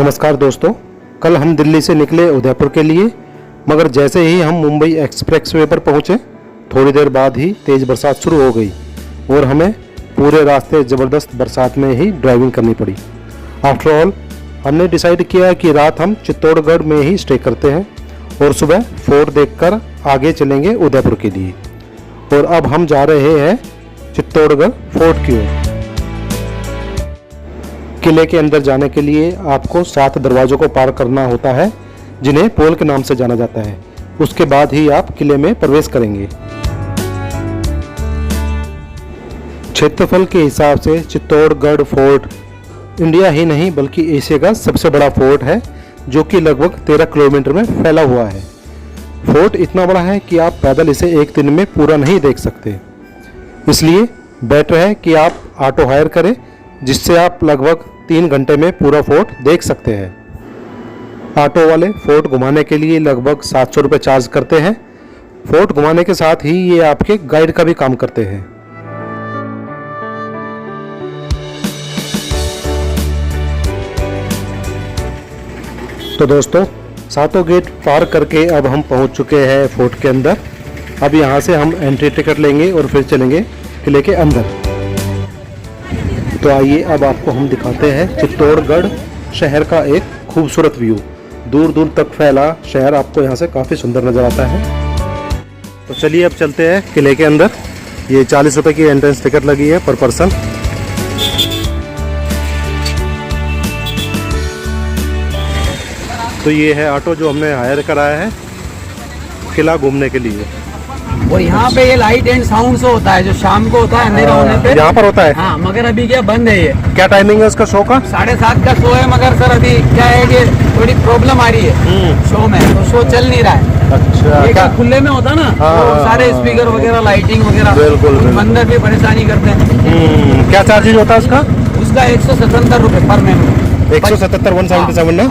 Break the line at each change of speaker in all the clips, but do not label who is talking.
नमस्कार दोस्तों, कल हम दिल्ली से निकले उदयपुर के लिए, मगर जैसे ही हम मुंबई एक्सप्रेसवे पर पहुंचे, थोड़ी देर बाद ही तेज़ बरसात शुरू हो गई और हमें पूरे रास्ते ज़बरदस्त बरसात में ही ड्राइविंग करनी पड़ी। आफ्टर ऑल हमने डिसाइड किया कि रात हम चित्तौड़गढ़ में ही स्टे करते हैं और सुबह फोर्ट देखकर आगे चलेंगे उदयपुर के लिए। और अब हम जा रहे हैं चित्तौड़गढ़ फोर्ट की ओर। किले के अंदर जाने के लिए आपको 7 दरवाज़ों को पार करना होता है, जिन्हें पोल के नाम से जाना जाता है। उसके बाद ही आप किले में प्रवेश करेंगे। क्षेत्रफल के हिसाब से चित्तौड़गढ़ फोर्ट इंडिया ही नहीं बल्कि एशिया का सबसे बड़ा फोर्ट है, जो कि लगभग 13 किलोमीटर में फैला हुआ है। फोर्ट इतना बड़ा है कि आप पैदल इसे एक दिन में पूरा नहीं देख सकते, इसलिए बेटर है कि आप ऑटो हायर करें, जिससे आप लगभग 3 घंटे में पूरा फोर्ट देख सकते हैं। ऑटो वाले फोर्ट घुमाने के लिए लगभग 700 रुपये चार्ज करते हैं। फोर्ट घुमाने के साथ ही ये आपके गाइड का भी काम करते हैं। तो दोस्तों, 7 गेट पार करके अब हम पहुंच चुके हैं फोर्ट के अंदर। अब यहाँ से हम एंट्री टिकट लेंगे और फिर चलेंगे किले के अंदर। तो आइए अब आपको हम दिखाते हैं चित्तौड़गढ़ शहर का एक खूबसूरत व्यू। दूर दूर तक फैला शहर आपको यहाँ से काफ़ी सुंदर नज़र आता है। तो चलिए अब चलते हैं किले के अंदर। ये 40 रुपये की एंट्रेंस टिकट लगी है पर पर्सन। तो ये है ऑटो जो हमने हायर कराया है किला घूमने के लिए।
और यहाँ पे ये लाइट एंड साउंड शो होता है, जो शाम को होता है अंधेरा होने पे।
यहाँ पर होता है?
हाँ, मगर अभी क्या बंद है ये।
क्या टाइमिंग है उसका शो का?
7:30 का शो है, मगर सर अभी क्या है कि थोड़ी प्रॉब्लम आ रही है शो में, तो शो चल नहीं रहा है।
अच्छा,
क्या खुले में होता ना, तो सारे स्पीकर वगैरह, लाइटिंग वगैरह,
बिल्कुल
अंदर भी परेशानी करते हैं।
क्या चार्जेज होता है उसका?
उसका 177 रुपए पर मेंबर।
177, 177 ना?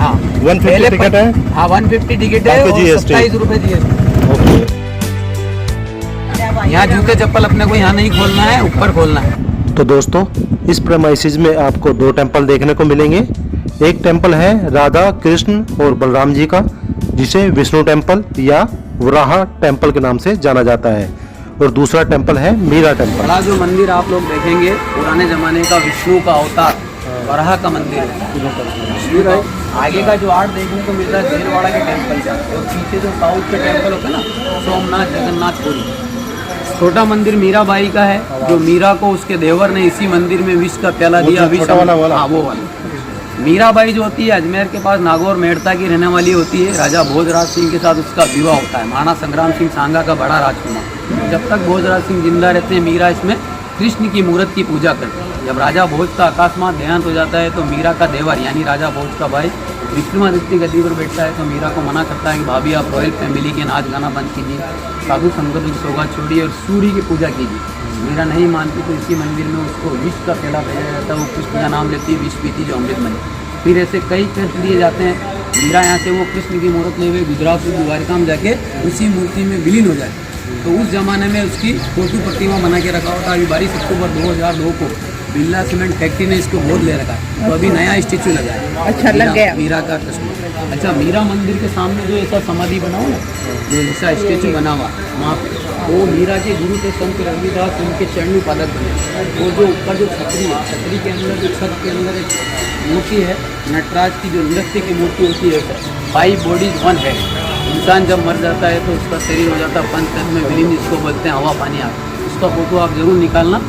150 टिकट है।
हाँ, 150 टिकट है और 27 रुपए जीएसटी। यहाँ जूते चप्पल अपने को यहाँ नहीं खोलना है, ऊपर खोलना है।
तो दोस्तों, इस प्रेमाइसिस में आपको 2 टेम्पल देखने को मिलेंगे। एक टेम्पल है राधा कृष्ण और बलराम जी का, जिसे विष्णु टेम्पल या वराह टेम्पल के नाम से जाना जाता है, और दूसरा टेम्पल है मीरा टेम्पल।
बड़ा जो मंदिर आप लोग देखेंगे पुराने जमाने का विष्णु का अवतार वराह का मंदिर है। आगे का जो आर्ट देखने को मिल रहा है देलवाड़ा के टेम्पल का, और पीछे जो साउथ के टेम्पल होते हैं ना, सोमनाथ, जगन्नाथ पुरी। छोटा मंदिर मीराबाई का है, जो मीरा को उसके देवर ने इसी मंदिर में विष का प्याला दिया। हाँ, वो वाला मीराबाई जो होती है अजमेर के पास नागौर मेड़ता की रहने वाली होती है। राजा भोजराज सिंह के साथ उसका विवाह होता है, महाराणा संग्राम सिंह सांगा का बड़ा राजकुमार। जब तक भोजराज सिंह जिंदा रहते हैं, मीरा इसमें कृष्ण की मूर्त की पूजा करते हैं। जब राजा भोज का अकस्मात देहांत हो जाता है, तो मीरा का देवर यानी राजा भोज का भाई विक्रमादित्य गद्दी पर बैठता है, तो मीरा को मना करता है कि भाभी आप रॉयल फैमिली के नाच गाना बंद कीजिए, साधु संगत की सौगात छोड़िए और सूर्य की पूजा कीजिए। मीरा नहीं मानती, तो इसी मंदिर में उसको विष का पेड़ा भेजा जाता है। वो कृष्ण का नाम लेती है, विष पीती जो अमृत बने। फिर ऐसे कई कष्ट दिए जाते हैं। मीरा यहाँ से वो कृष्ण की मूर्त ले हुए गुजरात से द्वारका में जाके उसी मूर्ति में विलीन हो जाए। तो उस जमाने में उसकी फोटो प्रतिमा बना के रखा होता है। अभी 22 अक्टूबर 2002 को बिरला सीमेंट फैक्ट्री ने इसको गोद ले रखा है, तो अभी नया स्टेचू लगा है।
अच्छा, लग गया
मीरा का कृष्ण। अच्छा, मीरा मंदिर के सामने जो ऐसा समाधि बना हुआ, जो ऐसा स्टेचू बना हुआ वहाँ पे, वो मीरा के गुरु थे संत रविदास, उनके चरण पादक बने। वो जो ऊपर जो छतरी है, छतरी के अंदर जो छत के अंदर एक मूर्ति है नटराज की, जो नृत्य की मूर्ति होती है। 5 बॉडीज 1 है। इंसान जब मर जाता है तो उसका शरीर हो जाता है पंचतत्व में विलीन, जिसको बोलते हैं हवा पानी आग। उसका फोटो आप जरूर निकालना।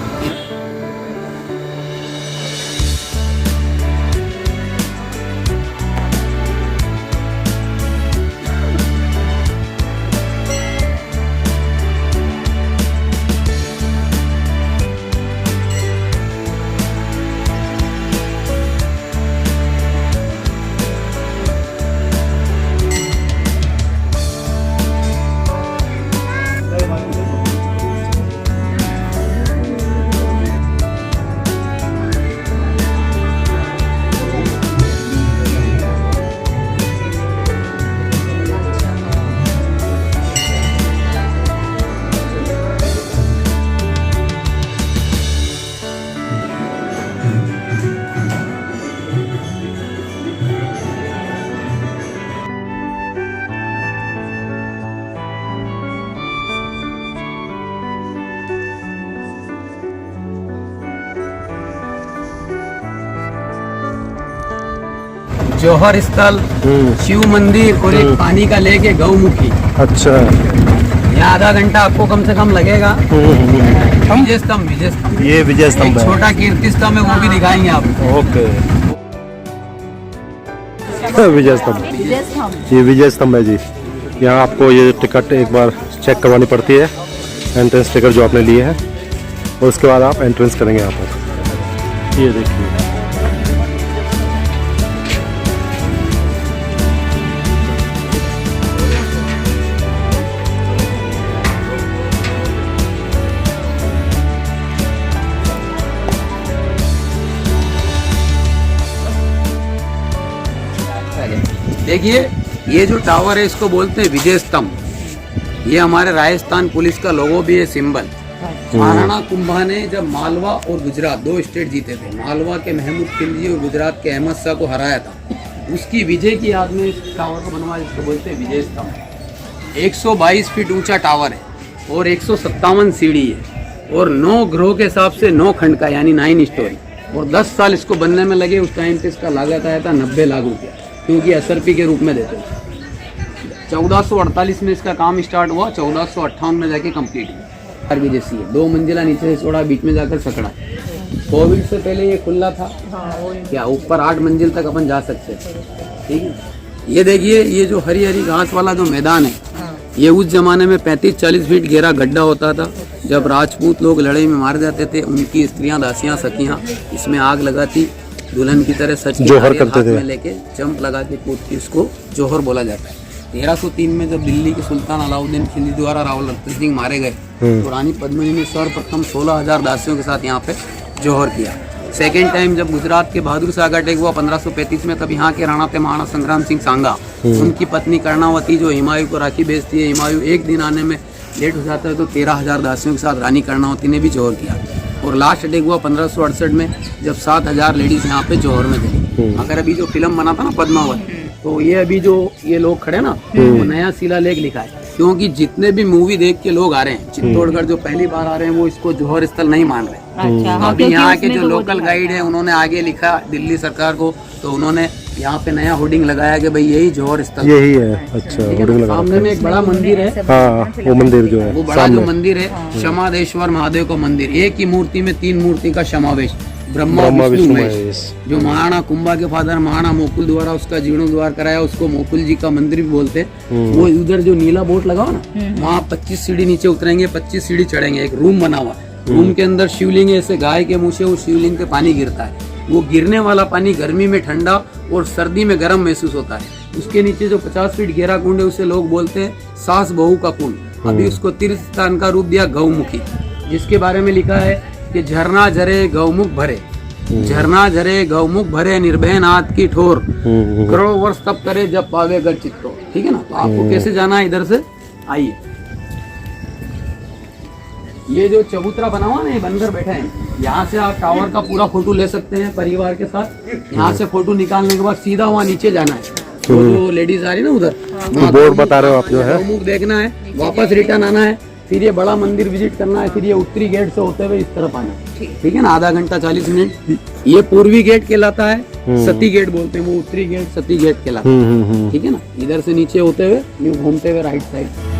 जौहर स्थल, शिव मंदिर और एक पानी का लेक है गौमुखी।
अच्छा।
यहाँ आधा घंटा आपको कम से कम लगेगा। विजय स्तंभ, विजय स्तंभ,
ये विजय स्तंभ
एक
है।
छोटा कीर्ति स्तंभ है, वो भी दिखाएंगे आपको।
ओके। विजय स्तंभ, ये विजय स्तंभ है जी। यहाँ आपको ये टिकट एक बार चेक करवानी पड़ती है, एंट्रेंस टिकट जो आपने लिए है, और उसके बाद आप एंट्रेंस करेंगे यहाँ पर। ये देखिए,
देखिए ये जो टावर है इसको बोलते हैं विजय स्तंभ। ये हमारे राजस्थान पुलिस का लोगो भी है, सिंबल। महाराणा कुंभा ने जब मालवा और गुजरात 2 स्टेट जीते थे, मालवा के महमूद खिलजी और गुजरात के अहमद शाह को हराया था, उसकी विजय की याद में इस टावर को बनवाया, जिसको बोलते हैं विजय स्तंभ। 122 फीट ऊंचा टावर है और 157 सीढ़ी है और 9 ग्रोह के हिसाब से 9 खंड का, यानी 9 स्टोरी, और 10 साल इसको बनने में लगे। उस टाइम पे इसका लागत आया था 90 लाख रुपया, क्योंकि एसआरपी के रूप में देते थे। 1448 में इसका काम स्टार्ट हुआ, 1458 में जाके कंप्लीट हुआ। भी जैसी है, 2 मंजिला, नीचे से चौड़ा, बीच में जाकर सकड़ा। कोविड से पहले ये खुला था क्या, ऊपर 8 मंजिल तक अपन जा सकते थे। ठीक है, ये देखिए, ये जो हरी हरी घास वाला जो मैदान है, ये उस जमाने में 35-40 फीट गहरा गड्ढा होता था। जब राजपूत लोग लड़ाई में मार जाते थे, उनकी स्त्रियां, दासियां, सखियां इसमें आग लगाती, दुल्हन की तरह सच
जोहर करते थे,
में लेके जंप लगा के कूद के, इसको जोहर बोला जाता है। 1303 में जब दिल्ली के सुल्तान अलाउद्दीन खिलजी द्वारा राव लखन सिंह मारे गए, तो रानी पद्मिनी ने सर्वप्रथम 16,000 दासियों के साथ यहाँ पे जोहर किया। सेकेंड टाइम जब गुजरात के बहादुर शाह का अटैक हुआ 1535 में, तब यहाँ के राणा थे महाराणा संग्राम सिंह सांगा, उनकी पत्नी कर्णावती जो हिमायू को राखी बेचती है, हिमायू एक दिन आने में लेट हो जाता है, तो 13,000 दासियों के साथ रानी कर्णावती ने भी जोहर किया। और लास्ट अटैक हुआ 1568 में, जब 7,000 लेडीज यहाँ पे जोहर में थे। अगर अभी जो फिल्म बना था ना पद्मावत, तो ये अभी जो ये लोग खड़े ना, वो नया शिलालेख लिखा है, क्योंकि जितने भी मूवी देख के लोग आ रहे हैं चित्तौड़गढ़, जो पहली बार आ रहे हैं, वो इसको जोहर स्थल नहीं मान रहे।
अच्छा,
अभी यहाँ के जो लोकल गाइड है, उन्होंने आगे लिखा दिल्ली सरकार को, तो उन्होंने यहाँ पे नया होर्डिंग लगाया कि भाई यही जोहर स्थल
यही है। अच्छा, होर्डिंग लगा।
सामने में एक बड़ा मंदिर है,
हाँ, वो मंदिर जो है,
वो बड़ा जो मंदिर है, क्षमादेश्वर महादेव का मंदिर। एक ही मूर्ति में 3 मूर्ति का समावेश, ब्रह्मा विष्णु महेश। जो महाराणा कुंभा के फादर महाराणा मोकुल द्वारा उसका जीर्णोद्धार कराया, उसको मोकुल जी का मंदिर भी बोलते हैं। वो उधर जो नीला बोर्ड लगा हो ना, वहाँ 25 सीढ़ी नीचे उतरेंगे, 25 सीढ़ी चढ़ेंगे, एक रूम बना हुआ, रूम के अंदर शिवलिंग है, ऐसे गाय के मुंह से उस शिवलिंग पे पानी गिरता है। वो गिरने वाला पानी गर्मी में ठंडा और सर्दी में गर्म महसूस होता है। उसके नीचे जो 50 फीट गहरा कुंड है, उसे लोग बोलते हैं सास बहू का कुंड। अभी उसको तीर्थ स्थान का रूप दिया गौमुखी, जिसके बारे में लिखा है कि झरना झरे गौमुख भरे, झरना झरे गौमुख भरे, निर्भय नाथ की ठोर, करोड़ों वर्ष तप करे जब पावे गर चित्तो। ठीक है ना, तो आपको कैसे जाना है, इधर से आइए। ये जो चबूतरा बना हुआ ना, ये बंदर बैठे हैं, यहाँ से आप टावर का पूरा फोटो ले सकते हैं परिवार के साथ। यहाँ से फोटो निकालने के बाद सीधा वहाँ नीचे जाना है, तो जो लेडीज आ रही ना उधर,
बोर्ड बता रहे हो आप जो है,
गौमुख देखना है, वापस रिटर्न आना है, फिर ये बड़ा मंदिर विजिट करना है, फिर ये उत्तरी गेट से होते हुए इस तरफ आना है। ठीक है ना, आधा घंटा 40 मिनट। ये पूर्वी गेट कहलाता है, सती गेट बोलते हैं, वो उत्तरी गेट सती गेट कहलाता है। ठीक है ना, इधर से नीचे होते हुए यूं घूमते हुए राइट साइड।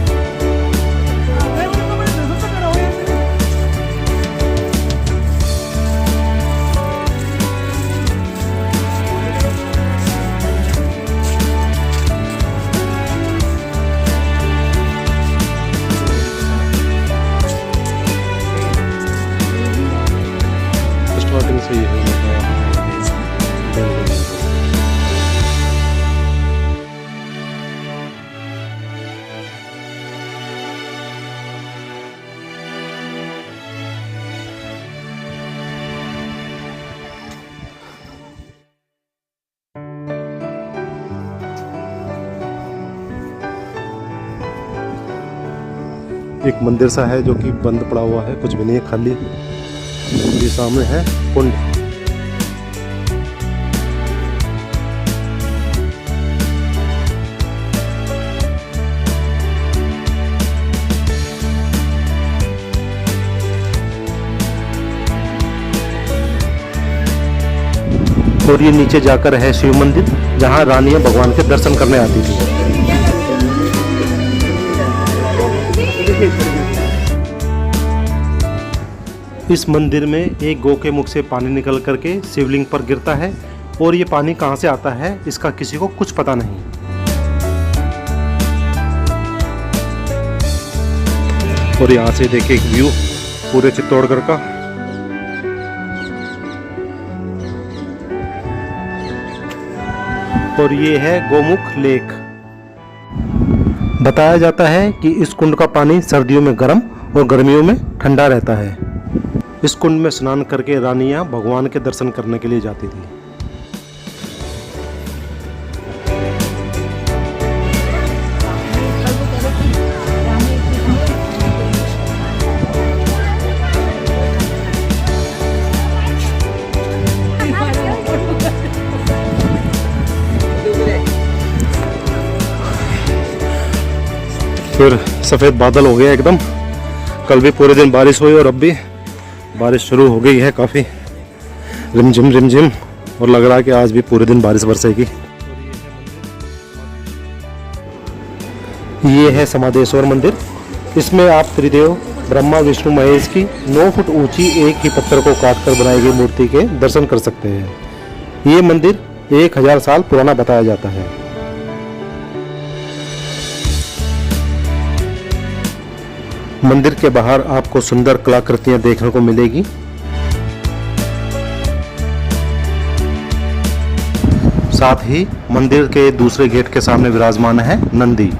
स्टार्टिंग से ही है। एक मंदिर सा है जो कि बंद पड़ा हुआ है, कुछ भी नहीं है, खाली। ये सामने है कुंड। और ये नीचे जाकर है शिव मंदिर, जहाँ रानियां भगवान के दर्शन करने आती थी। इस मंदिर में एक गौ के मुख से पानी निकल करके शिवलिंग पर गिरता है और ये पानी कहाँ से आता है इसका किसी को कुछ पता नहीं। और यहाँ से देखिए एक व्यू पूरे चित्तौड़गढ़ का। और ये है गोमुख लेक। बताया जाता है कि इस कुंड का पानी सर्दियों में गर्म और गर्मियों में ठंडा रहता है। इस कुंड में स्नान करके रानियां भगवान के दर्शन करने के लिए जाती थी। फिर सफ़ेद बादल हो गया एकदम। कल भी पूरे दिन बारिश हुई और अब भी बारिश शुरू हो गई है काफ़ी रिमझिम, और लग रहा है कि आज भी पूरे दिन बारिश बरसेगी। ये है समादेश्वर मंदिर। इसमें आप त्रिदेव ब्रह्मा विष्णु महेश की 9 फुट ऊंची एक ही पत्थर को काटकर बनाई गई मूर्ति के दर्शन कर सकते हैं। ये मंदिर 1000 साल पुराना बताया जाता है। मंदिर के बाहर आपको सुंदर कलाकृतियां देखने को मिलेगी। साथ ही मंदिर के दूसरे गेट के सामने विराजमान है नंदी।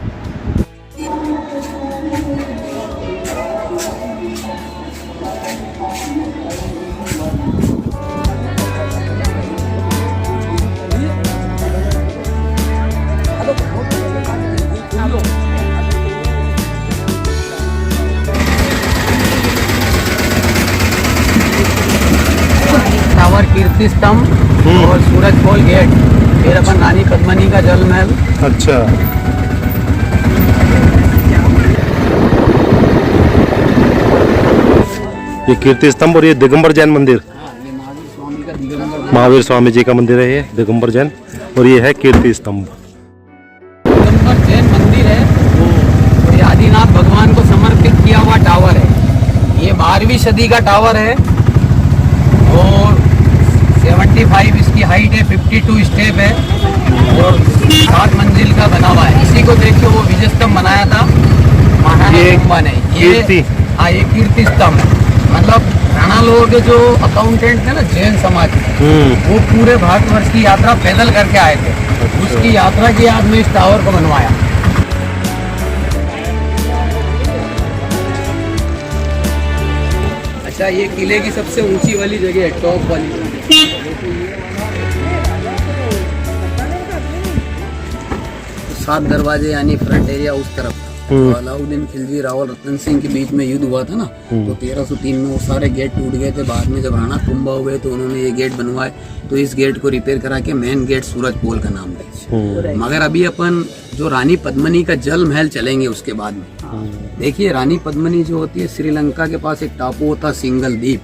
कीर्ति स्तंभ और सूरज पोल गेट, फिर अपन रानी पद्मिनी का जल महल।
अच्छा, ये कीर्ति स्तंभ और ये दिगंबर जैन मंदिर।
ये महावीर स्वामी का दिगंबर,
महावीर स्वामी जी का मंदिर है ये दिगंबर जैन। और ये है कीर्ति स्तंभ।
दिगंबर जैन मंदिर है वो आदिनाथ भगवान को समर्पित किया हुआ टावर है। ये 12वीं सदी का टावर है और 75 इसकी हाइट है, 52 स्टेप है और 7 मंजिल का बना हुआ है। इसी को देख के वो विजय स्तंभ बनाया था महाराणा कुंभा ने। ये कीर्ति स्तंभ है। मतलब राणा लोगों के जो अकाउंटेंट थे ना जैन समाज के, वो पूरे भारतवर्ष की यात्रा पैदल करके आए थे। उसकी यात्रा की याद में इस टावर को बनवाया। अच्छा, ये किले की सबसे ऊंची वाली जगह है, टॉप वाली। 7 दरवाजे यानी फ्रंट एरिया उस तरफ था। तो अलाउद्दीन खिलजी रावल रतन सिंह के बीच में युद्ध हुआ था ना, तो 1303 में वो सारे गेट टूट गए थे। बाद में जब राणा कुंभा हुए तो उन्होंने ये गेट बनवाए। तो इस गेट को रिपेयर करा के मेन गेट सूरज पोल का नाम दिया। मगर अभी अपन जो रानी पद्मिनी का जल महल चलेंगे उसके बाद में। देखिए, रानी पद्मिनी जो होती है, श्रीलंका के पास एक टापू होता है सिंगल द्वीप,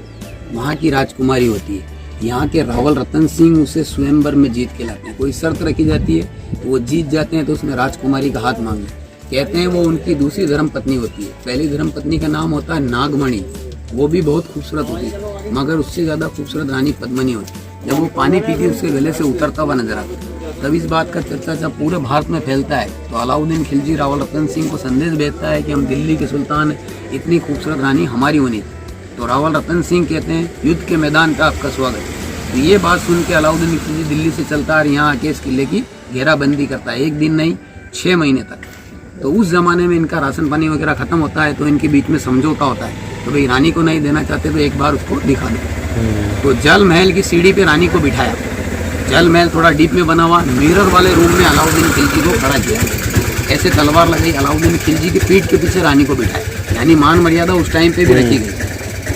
वहाँ की राजकुमारी होती है। यहाँ के रावल रतन सिंह उसे स्वयंवर में जीत के लाते हैं। कोई शर्त रखी जाती है तो वो जीत जाते हैं, तो उसमें राजकुमारी का हाथ मांगे। कहते हैं वो उनकी दूसरी धर्म पत्नी होती है। पहली धर्म पत्नी का नाम होता है नागमणि, वो भी बहुत खूबसूरत होती है, मगर उससे ज्यादा खूबसूरत रानी पद्मिनी होती है। जब वो पानी पीती उसके गले से उतरता हुआ नजर आता है। तब इस बात का चर्चा जब पूरे भारत में फैलता है तो अलाउद्दीन खिलजी रावल रतन सिंह को संदेश भेजता है कि हम दिल्ली के सुल्तान हैं, इतनी खूबसूरत रानी हमारी होनी थी। तो रावल रतन सिंह कहते हैं युद्ध के मैदान पे आपका स्वागत। तो ये बात सुन के अलाउद्दीन खिलजी दिल्ली से चलता है, यहाँ आके इस किले की घेराबंदी करता है। 1 दिन नहीं 6 महीने तक। तो उस जमाने में इनका राशन पानी वगैरह खत्म होता है, तो इनके बीच में समझौता होता है। तो भाई रानी को नहीं देना चाहते तो एक बार उसको दिखा दो। तो जल महल की सीढ़ी पे रानी को बिठाया। जल महल थोड़ा डीप में बना हुआ, मिरर वाले रूम में अलाउद्दीन खिलजी को खड़ा किया। ऐसे तलवार लगाई, अलाउद्दीन खिलजी की पीठ के पीछे रानी को बिठाया। यानी मान मर्यादा उस टाइम पे भी रखी गई।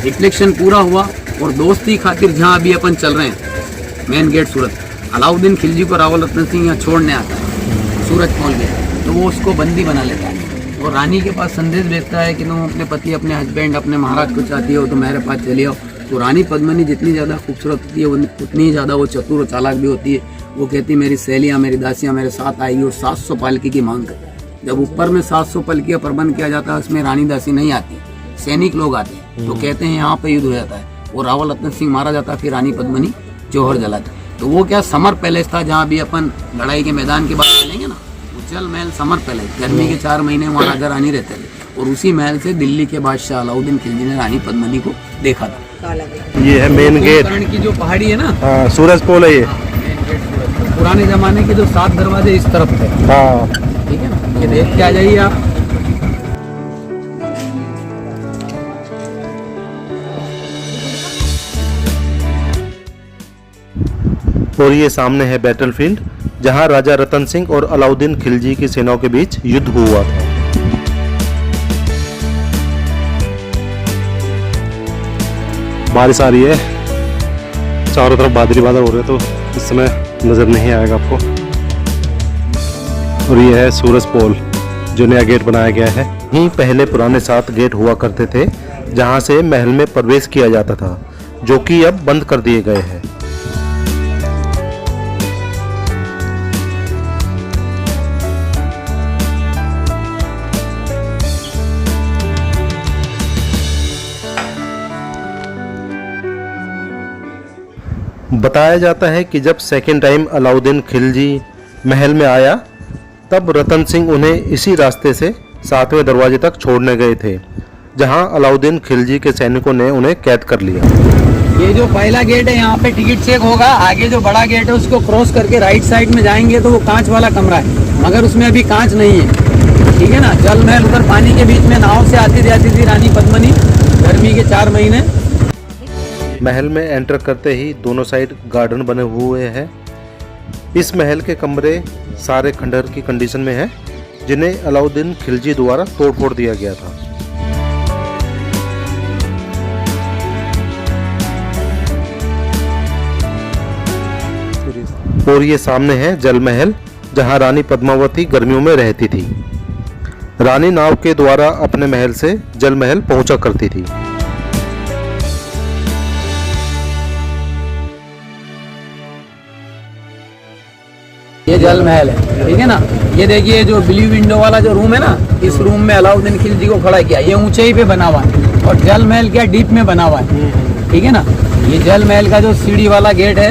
रिफ्लेक्शन पूरा हुआ। और दोस्ती खातिर जहाँ अभी अपन चल रहे हैं मेन गेट सूरत, अलाउद्दीन खिलजी को रावल रतन सिंह यहाँ छोड़ने आता है सूरज पोल गेट। तो वो उसको बंदी बना लेता है और रानी के पास संदेश भेजता है कि तुम अपने पति, अपने हस्बैंड, अपने महाराज को चाहती हो तो मेरे पास चले आओ। तो रानी पद्मिनी जितनी ज़्यादा खूबसूरत होती है उतनी ही ज़्यादा वो चतुर और चालाक भी होती है। वो कहती मेरी सहेलियाँ मेरी दासियाँ मेरे साथ आएगी और 700 पालकी की मांग करती। जब ऊपर में 700 पालकी का प्रबंध किया जाता है उसमें रानी दासी नहीं आती, सैनिक लोग आते हैं। तो कहते हैं यहाँ पे युद्ध हो जाता है और रावल रतन सिंह मारा जाता है, फिर रानी पद्मिनी जौहर जलाती। तो वो क्या समर पैलेस था जहाँ भी अपन लड़ाई के मैदान के बाद चलेंगे ना, वो जल महल समर पैलेस, गर्मी के 4 महीने वहाँ राजा रानी रहते थे और उसी महल से दिल्ली के बादशाह अलाउद्दीन खिलजी ने रानी पद्मिनी को देखा था।
ये है मेन गेट
की जो पहाड़ी है ना,
हाँ सूरज पोल है ये।
मेन गेट पुराने जमाने के जो 7 दरवाजे इस तरफ थे,
हाँ
ठीक है ना, ये देख के आ जाइए आप।
और ये सामने है बैटलफील्ड जहां राजा रतन सिंह और अलाउद्दीन खिलजी की सेनाओं के बीच युद्ध हुआ था। बारिश आ रही है, चारों तरफ बादल बादल हो रहे, तो इस समय नजर नहीं आएगा आपको। और ये है सूरज पोल जो नया गेट बनाया गया है। यहीं पहले पुराने 7 गेट हुआ करते थे जहां से महल में प्रवेश किया जाता था, जो कि अब बंद कर दिए गए हैं। बताया जाता है कि जब सेकेंड टाइम अलाउद्दीन खिलजी महल में आया तब रतन सिंह उन्हें इसी रास्ते से 7वें दरवाजे तक छोड़ने गए थे, जहां अलाउद्दीन खिलजी के सैनिकों ने उन्हें कैद कर लिया।
ये जो पहला गेट है यहाँ पे टिकट चेक होगा, आगे जो बड़ा गेट है उसको क्रॉस करके राइट साइड में जाएंगे तो वो कांच वाला कमरा है, मगर उसमें अभी कांच नहीं है, ठीक है ना। जल महल उधर पानी के बीच में नाव से आती जाती थी रानी पद्मिनी गर्मी के 4 महीने।
महल में एंटर करते ही दोनों साइड गार्डन बने हुए हैं। इस महल के कमरे सारे खंडहर की कंडीशन में हैं, जिन्हें अलाउद्दीन खिलजी द्वारा तोड़-फोड़ दिया गया था। और ये सामने है जल महल जहां रानी पद्मावती गर्मियों में रहती थी। रानी नाव के द्वारा अपने महल से जल महल पहुंचा करती थी।
ये जल महल है, ठीक है ना। ये देखिए जो ब्लू विंडो वाला जो रूम है ना, इस रूम में अलाउद्दीन खिलजी को खड़ा किया। ये ऊंचाई पे बना हुआ है और जल महल क्या डीप में बना हुआ है, ठीक है ना। ये जल महल का जो सीढ़ी वाला गेट है,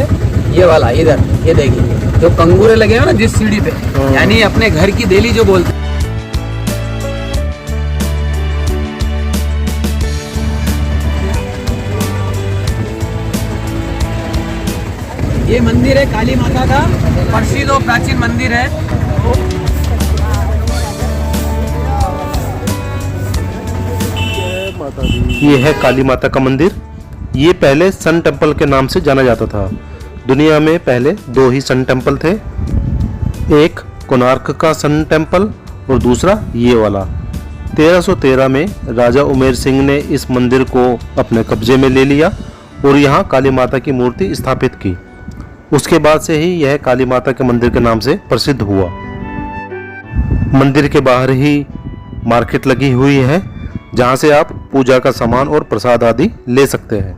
ये वाला इधर, ये देखिए जो कंगूरे लगे हैं ना जिस सीढ़ी पे, यानी अपने घर की देली जो बोलते हैं। ये मंदिर है काली माता का, प्रसिद्ध और प्राचीन मंदिर है।
ये है काली माता का मंदिर। ये पहले सन टेम्पल के नाम से जाना जाता था। दुनिया में पहले 2 ही सन टेम्पल थे, एक कोणार्क का सन टेम्पल और दूसरा ये वाला। 1313 में राजा उमेर सिंह ने इस मंदिर को अपने कब्जे में ले लिया और यहाँ काली माता की मूर्ति स्थापित की। उसके बाद से ही यह काली माता के मंदिर के नाम से प्रसिद्ध हुआ। मंदिर के बाहर ही मार्केट लगी हुई है जहां से आप पूजा का सामान और प्रसाद आदि ले सकते हैं।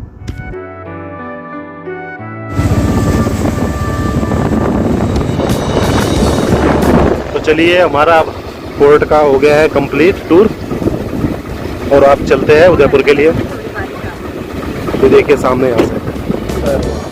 तो चलिए, हमारा फोर्ट का हो गया है कंप्लीट टूर और आप चलते हैं उदयपुर के लिए। तो देखिए सामने यहाँ से